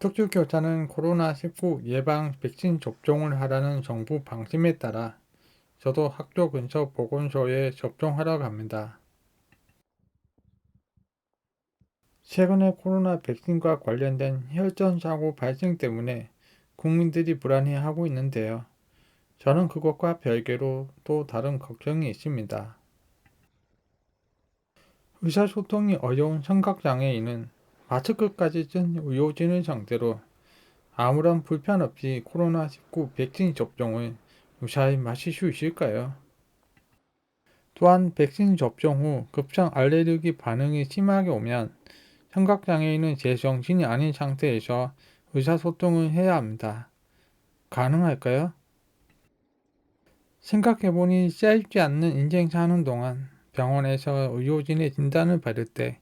특수교사는 코로나19 예방 백신 접종을 하라는 정부 방침에 따라 저도 학교 근처 보건소에 접종하러 갑니다. 최근에 코로나 백신과 관련된 혈전 사고 발생 때문에 국민들이 불안해하고 있는데요. 저는 그것과 별개로 또 다른 걱정이 있습니다. 의사소통이 어려운 청각장애인은 마스크까지 쓴 의료진을 상대로 아무런 불편 없이 코로나19 백신 접종을 무사히 마칠 수 있을까요? 또한 백신 접종 후 급성 알레르기 반응이 심하게 오면 청각장애인은 제정신이 아닌 상태에서 의사소통을 해야 합니다. 가능할까요? 생각해보니 짧지 않는 인생 사는 동안 병원에서 의료진의 진단을 받을 때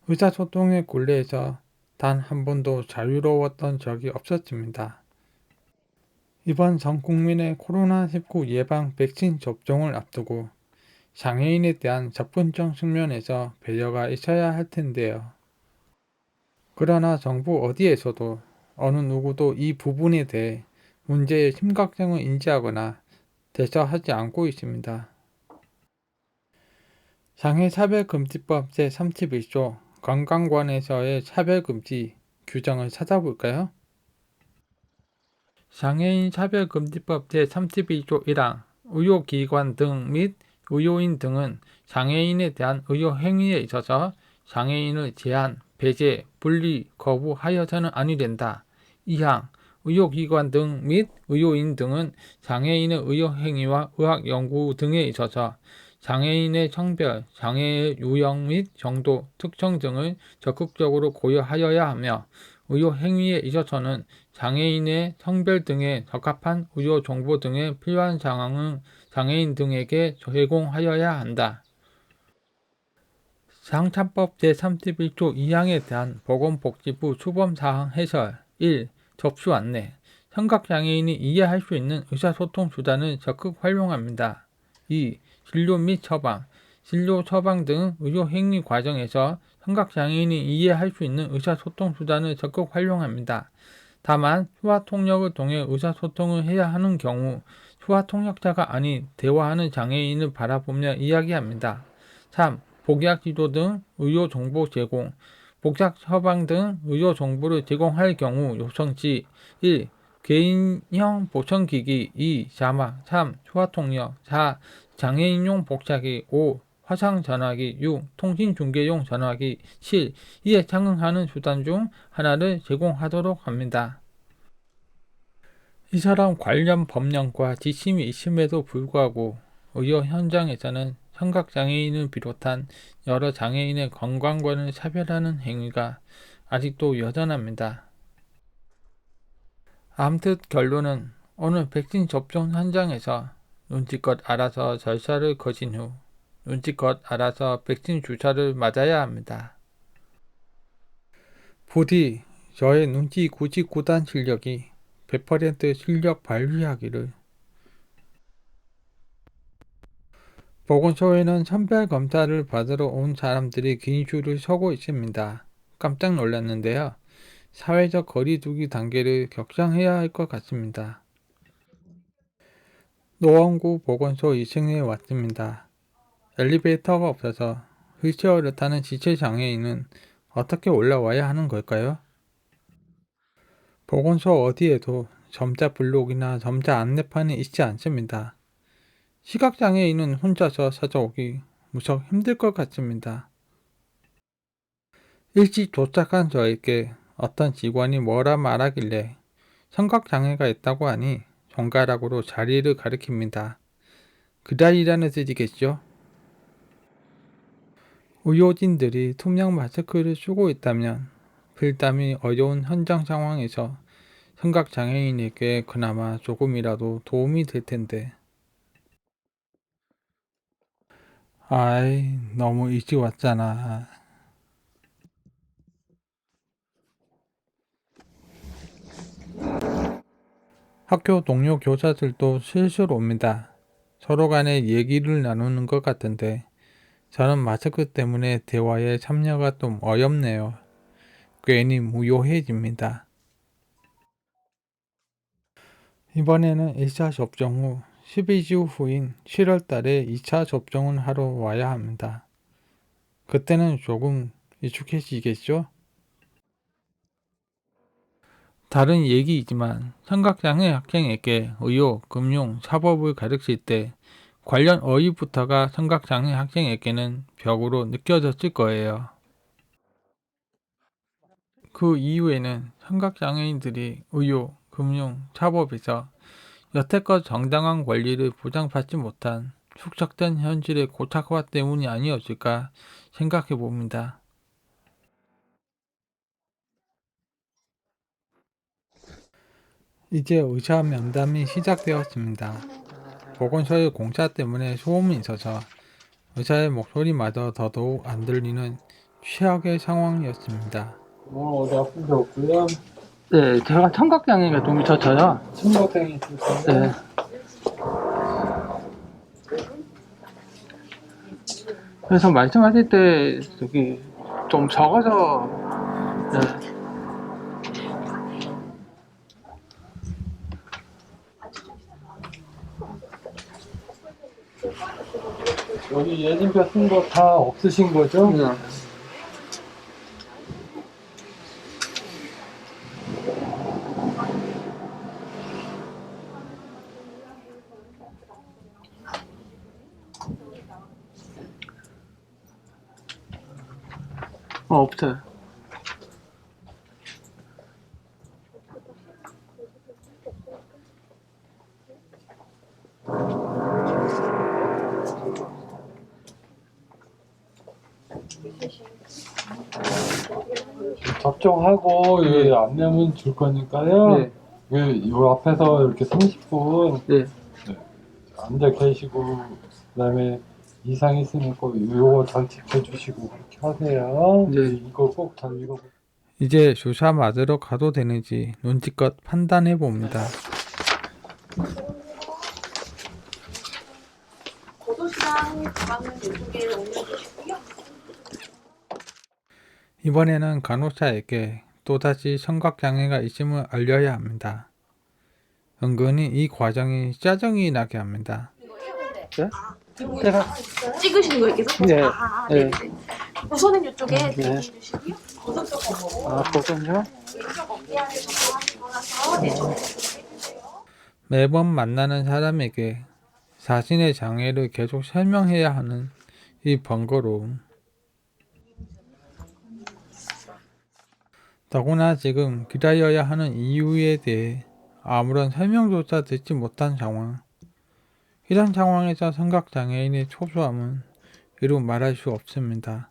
의사소통의 굴레에서 단 한 번도 자유로웠던 적이 없었습니다. 이번 전 국민의 코로나19 예방 백신 접종을 앞두고 장애인에 대한 접근성 측면에서 배려가 있어야 할 텐데요. 그러나 정부 어디에서도 어느 누구도 이 부분에 대해 문제의 심각성을 인지하거나 대처하지 않고 있습니다. 장애차별금지법 제31조 건강관에서의 차별금지 규정을 찾아볼까요? 장애인 차별금지법 제31조 1항 의료기관 등 및 의료인 등은 장애인에 대한 의료 행위에 있어서 장애인을 제한, 배제, 분리, 거부하여서는 아니 된다. 2항 의료기관 등 및 의료인 등은 장애인의 의료 행위와 의학 연구 등에 있어서 장애인의 성별, 장애의 유형 및 정도, 특성 등을 적극적으로 고려하여야 하며 의료 행위에 있어서는 장애인의 성별 등에 적합한 의료 정보 등에 필요한 상황은 장애인 등에게 제공하여야 한다. 장차법 제31조 2항에 대한 보건복지부 추범사항 해설 1. 접수 안내 청각장애인이 이해할 수 있는 의사소통 수단을 적극 활용합니다. 2. 진료 및 처방 진료, 처방 등 의료행위 과정에서 청각장애인이 이해할 수 있는 의사소통 수단을 적극 활용합니다. 다만 수화통역을 통해 의사소통을 해야 하는 경우 수화통역자가 아닌 대화하는 장애인을 바라보며 이야기합니다. 3. 복약 지도 등 의료 정보 제공 복약 처방 등 의료 정보를 제공할 경우 요청 시 1. 개인형 보청기기 2. 자막 3. 수화통역 4. 장애인용 복사기 5. 화상전화기 6. 통신중계용 전화기 7. 이에 상응하는 수단 중 하나를 제공하도록 합니다. 이처럼 관련 법령과 지침이 있음에도 불구하고 의료 현장에서는 청각장애인을 비롯한 여러 장애인의 건강권을 차별하는 행위가 아직도 여전합니다. 암튼 결론은 오늘 백신 접종 현장에서 눈치껏 알아서 절차를 거친 후 눈치껏 알아서 백신 주사를 맞아야 합니다. 부디 저의 눈치 99단 실력이 100% 실력 발휘하기를. 보건소에는 선별검사를 받으러 온 사람들이 긴 줄을 서고 있습니다. 깜짝 놀랐는데요. 사회적 거리두기 단계를 격상해야 할 것 같습니다. 노원구 보건소 2층에 왔습니다. 엘리베이터가 없어서 휠체어를 타는 지체장애인은 어떻게 올라와야 하는 걸까요? 보건소 어디에도 점자 블록이나 점자 안내판이 있지 않습니다. 시각장애인은 혼자서 찾아오기 무척 힘들 것 같습니다. 일찍 도착한 저에게 어떤 직원이 뭐라 말하길래 청각장애가 있다고 하니 손가락으로 자리를 가리킵니다. 그달이라는 뜻이겠죠? 의료진들이 투명 마스크를 쓰고 있다면 필담이 어려운 현장 상황에서 청각장애인에게 그나마 조금이라도 도움이 될 텐데. 아이, 너무 일찍 왔잖아. 학교 동료 교사들도 슬슬 옵니다. 서로 간에 얘기를 나누는 것 같은데 저는 마스크 때문에 대화에 참여가 좀 어렵네요. 괜히 무효해집니다. 이번에는 1차 접종 후 12주 후인 7월 달에 2차 접종을 하러 와야 합니다. 그때는 조금 익숙해지겠죠? 다른 얘기이지만 청각장애 학생에게 의료, 금융, 사법을 가르칠 때 관련 어휘부터가 청각장애 학생에게는 벽으로 느껴졌을 거예요. 그 이후에는 청각장애인들이 의료, 금융, 사법에서 여태껏 정당한 권리를 보장받지 못한 축적된 현실의 고착화 때문이 아니었을까 생각해 봅니다. 이제 의사 면담이 시작되었습니다. 보건소의 공사 때문에 소음이 있어서 의사의 목소리마저 더더욱 안 들리는 최악의 상황이었습니다. 어디 아픈 데 없고요. 네, 제가 청각장애가 좀 있어서요. 청각장애 있으세요? 네. 그래서 말씀하실 때 저기 좀 적어서 네. 여기 예진표 쓴 거 다 없으신 거죠? 네. 없어요. 접종하고 네. 이 안내문 줄 거니까요. 네. 요 앞에서 이렇게 30분 네. 앉아 계시고 그다음에 이상 있으면 꼭 요거 장식해 주시고 그렇게 하세요. 네. 이거 꼭 잘 읽어. 이제 주사 맞으러 가도 되는지 눈치껏 판단해 봅니다. 고도시랑 가방은 이쪽에 올려주시고요. 이번에는 간호사에게 또다시 청각장애가 있음을 알려야 합니다. 은근히 이 과정이 짜증이 나게 합니다. 네? 제가 찍으시는 거예요, 계속? 네. 네. 네. 우선은 이쪽에 네. 대기해 주시고요. 고도 쪽 아, 그렇군요. 왼쪽 어깨 안에 접근하신 거라서 내 쪽에 해주세요. 매번 만나는 사람에게 자신의 장애를 계속 설명해야 하는 이 번거로움. 더구나 지금 기다려야 하는 이유에 대해 아무런 설명조차 듣지 못한 상황. 이런 상황에서 청각장애인의 초조함은 이루 말할 수 없습니다.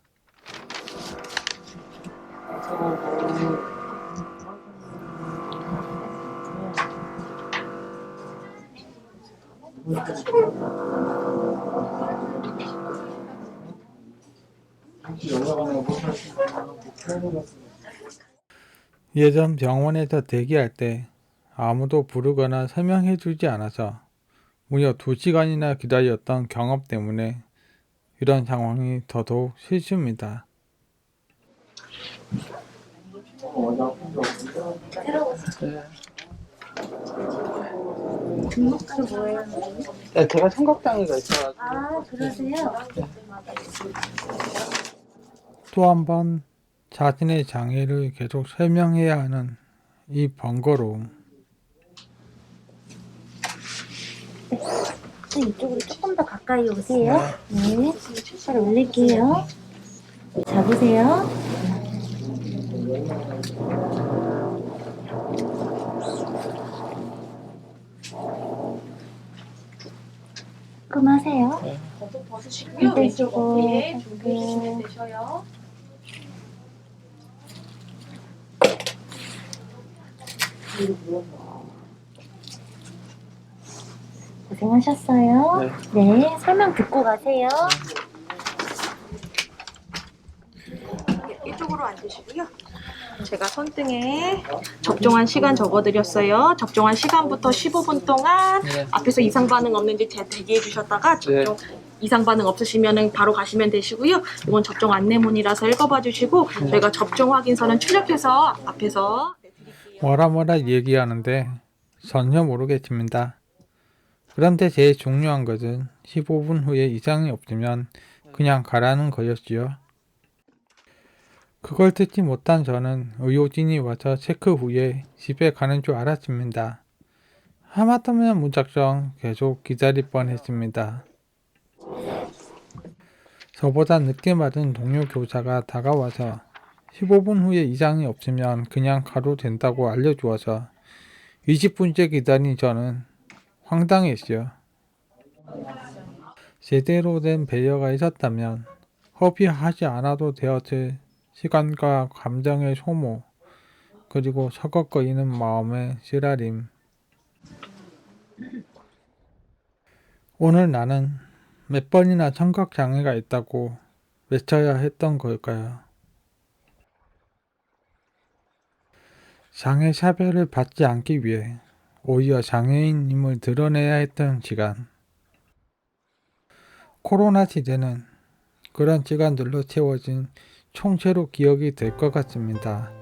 예전 병원에서 대기할 때 아무도 부르거나 설명해 주지 않아서 무려 2시간이나 기다렸던 경험 때문에 이런 상황이 더더욱 싫습니다. 등록증 뭐예요? 네, 제가 청각장애가 있어가지고 아, 그러세요? 또 한 번 자신의 장애를 계속 설명해야 하는 이 번거로움. 이쪽으로 조금 더 가까이 오세요. 네. 잘 올릴게요. 잡으세요. 하세요. 네. 겉옷 벗으시고요. 왼쪽 어깨에 준비해 주시면 되셔요. 고생하셨어요. 네, 설명 듣고 가세요. 이쪽으로 앉으시고요. 제가 손등에 접종한 시간 적어드렸어요. 접종한 시간부터 15분 동안 앞에서 이상 반응 없는지 대기해 주셨다가 접종 이상 반응 없으시면 바로 가시면 되시고요. 이건 접종 안내문이라서 읽어봐 주시고 저희가 접종 확인서는 출력해서 앞에서 뭐라 얘기하는데 전혀 모르겠습니다. 그런데 제일 중요한 것은 15분 후에 이상이 없으면 그냥 가라는 거였지요. 그걸 듣지 못한 저는 의료진이 와서 체크 후에 집에 가는 줄 알았습니다. 하마터면 무작정 계속 기다릴 뻔했습니다. 저보다 늦게 맞은 동료 교사가 다가와서 15분 후에 이상이 없으면 그냥 가도 된다고 알려주어서 20분째 기다린 저는 황당했어요. 제대로 된 배려가 있었다면 허비하지 않아도 되었을 시간과 감정의 소모, 그리고 서걱거리는 마음의 쓰라림. 오늘 나는 몇 번이나 청각장애가 있다고 외쳐야 했던 걸까요? 장애 차별을 받지 않기 위해 오히려 장애인임을 드러내야 했던 시간. 코로나 시대는 그런 시간들로 채워진 총체로 기억이 될 것 같습니다.